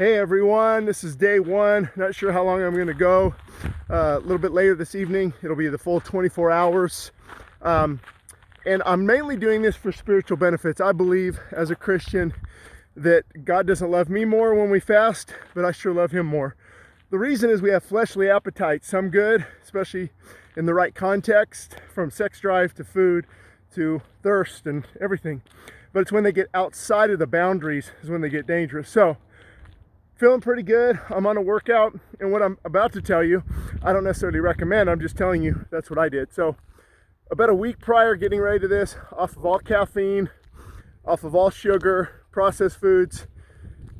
Hey everyone, this is day one. Not sure how long I'm going to go. A little bit later this evening, it'll be the full 24 hours. And I'm mainly doing this for spiritual benefits. I believe as a Christian that God doesn't love me more when we fast, but I sure love him more. The reason is we have fleshly appetites, some good, especially in the right context, from sex drive to food to thirst and everything. But it's when they get outside of the boundaries is when they get dangerous. So, feeling pretty good. I'm on a workout, and what I'm about to tell you, I don't necessarily recommend. I'm just telling you that's what I did. So about a week prior, getting ready to this, off of all caffeine, off of all sugar, processed foods,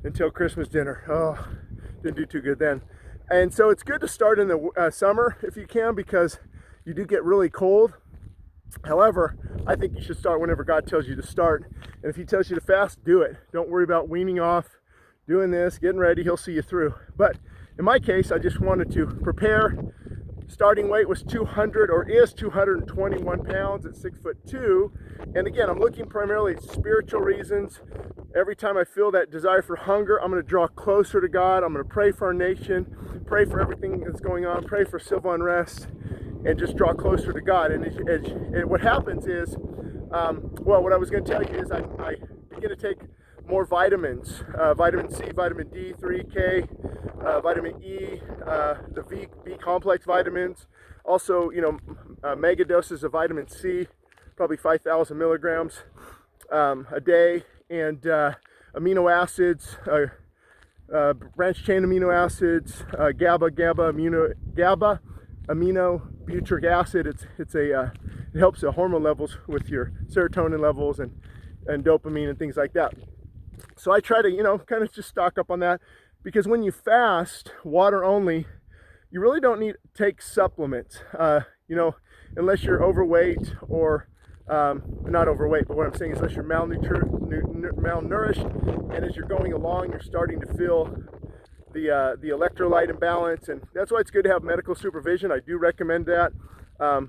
until Christmas dinner. Oh, didn't do too good then. And so it's good to start in the summer if you can, because you do get really cold. However, I think you should start whenever God tells you to start. And if he tells you to fast, do it. Don't worry about weaning off, doing this, getting ready. He'll see you through. But in my case, I just wanted to prepare. Starting weight was 200 or is 221 pounds at 6'2". And again, I'm looking primarily at spiritual reasons. Every time I feel that desire for hunger, I'm going to draw closer to God. I'm going to pray for our nation, pray for everything that's going on, pray for civil unrest, and just draw closer to God. And what happens is, what I was going to tell you is I begin to take more vitamins, vitamin C, vitamin D, 3K, vitamin E, the B complex vitamins. Also, mega doses of vitamin C, probably 5,000 milligrams a day, and amino acids, branch chain amino acids, GABA amino butyric acid. It helps the hormone levels with your serotonin levels and dopamine and things like that. So I try to, kind of just stock up on that, because when you fast water only, you really don't need to take supplements, unless you're overweight or not overweight, but what I'm saying is unless you're malnourished, and as you're going along, you're starting to feel the electrolyte imbalance, and that's why it's good to have medical supervision. I do recommend that.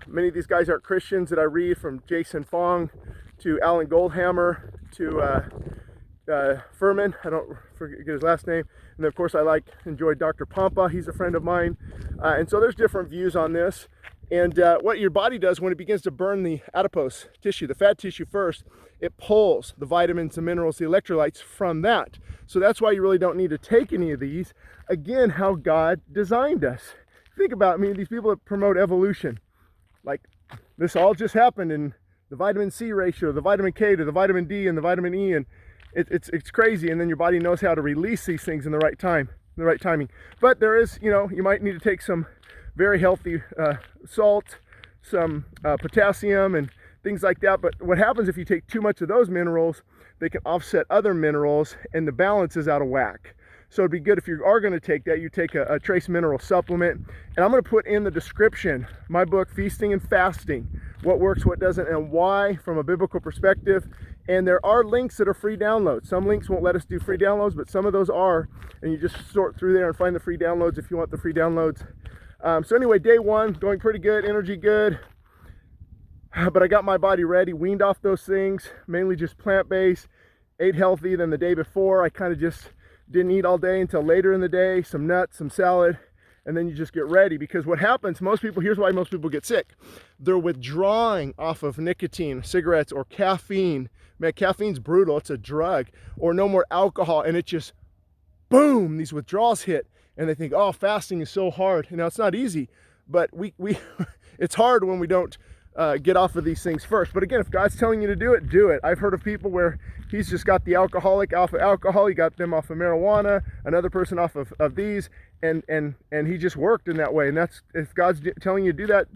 Many of these guys aren't Christians that I read, from Jason Fong to Alan Goldhammer to Furman, I don't forget his last name, and then of course I enjoy Dr. Pompa. He's a friend of mine, and so there's different views on this. And what your body does when it begins to burn the adipose tissue, the fat tissue first, it pulls the vitamins, the minerals, the electrolytes from that. So that's why you really don't need to take any of these. Again, how God designed us. Think about these people that promote evolution, like this all just happened in the vitamin C ratio, the vitamin K to the vitamin D and the vitamin E, and it's crazy. And then your body knows how to release these things in the right time, the right timing. But there is, you might need to take some very healthy salt, some potassium and things like that. But what happens if you take too much of those minerals, they can offset other minerals and the balance is out of whack. So it'd be good if you are going to take that, you take a trace mineral supplement. And I'm going to put in the description my book, Feasting and Fasting, what works, what doesn't, and why from a biblical perspective. And there are links that are free downloads. Some links won't let us do free downloads, but some of those are. And you just sort through there and find the free downloads if you want the free downloads. So anyway, day one, going pretty good, energy good. But I got my body ready, weaned off those things, mainly just plant-based, ate healthy. Then the day before, I kind of just didn't eat all day until later in the day, some nuts, some salad, and then you just get ready. Because what happens, here's why most people get sick. They're withdrawing off of nicotine, cigarettes, or caffeine. Man, caffeine's brutal, it's a drug. Or no more alcohol, and it just, boom, these withdrawals hit. And they think, oh, fasting is so hard. Now, it's not easy, but it's hard when we don't get off of these things first. But again, if God's telling you to do it, do it. I've heard of people where he's just got the alcoholic off of alcohol, he got them off of marijuana, another person off of these, and he just worked in that way. And that's, if God's telling you to do that,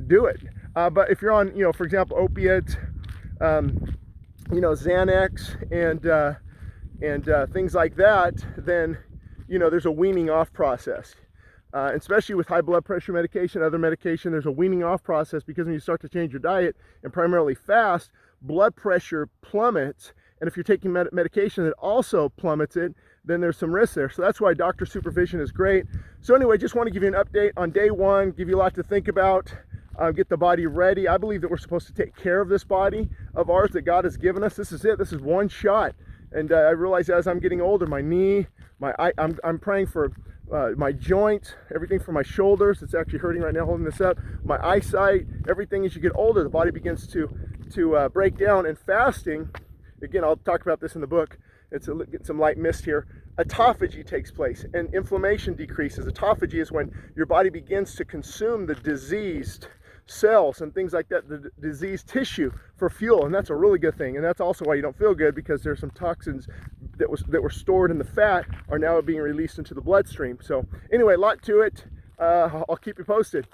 do it. But if you're on, for example, opiates, Xanax and things like that, then there's a weaning off process. Especially with high blood pressure medication, other medication, there's a weaning off process, because when you start to change your diet and primarily fast, blood pressure plummets. And if you're taking medication that also plummets it, then there's some risk there. So that's why doctor supervision is great. So anyway, just want to give you an update on day one, give you a lot to think about, get the body ready. I believe that we're supposed to take care of this body of ours that God has given us. This is it. This is one shot. And I realize as I'm getting older, my knee, I'm praying for my joints, everything from my shoulders. It's actually hurting right now holding this up. My eyesight, everything. As you get older, the body begins to break down. And fasting, again, I'll talk about this in the book. Get some light mist here. Autophagy takes place and inflammation decreases. Autophagy is when your body begins to consume the diseased cells and things like that, the diseased tissue, for fuel, and that's a really good thing. And that's also why you don't feel good, because there's some toxins that were stored in the fat are now being released into the bloodstream. So anyway, a lot to it. I'll keep you posted.